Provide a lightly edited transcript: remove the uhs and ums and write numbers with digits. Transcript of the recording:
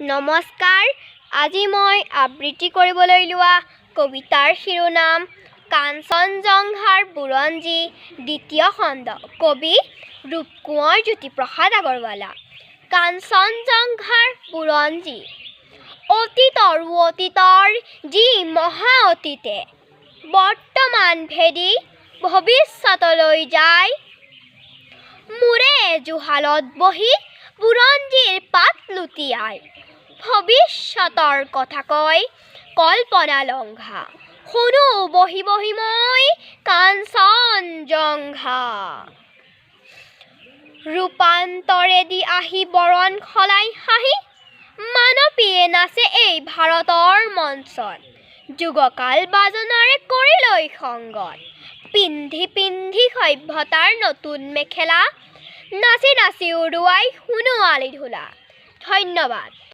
নমস্কাৰ, আজি মই আবৃত্তি কৰিবলৈ লোৱা কবিতাৰ শিৰোনাম কাঞ্চনজংঘাৰ বুৰঞ্জী দ্বিতীয় খণ্ড। কবি ৰূপকোঁৱৰ জ্যোতিপ্ৰসাদ আগৰৱালা। কাঞ্চনজংঘাৰ বুৰঞ্জী। অতীতৰো অতীতৰ যি মহা অতীতে বৰ্তমান ভেদি ভৱিষ্যতলৈ যায়, মোৰে জুহালত বহি বুৰঞ্জীৰ পাত লুটিয়াই ভৱিষ্যতৰ কথা কয় কল্পনালংঘা। শুনো বহি বহি মই কাঞ্চনজংঘা। ৰূপান্তৰেদি আহি বৰণ সলাই হাঁহি মানৱীয়ে নাচে এই ভাৰতৰ মঞ্চত। যুগকাল বাজনাৰে কৰিলৈ সংগত, পিন্ধি পিন্ধি সভ্যতাৰ নতুন মেখেলা, নাচি নাচি উৰুৱাই সোণোৱালী ধূলা। ধন্যবাদ।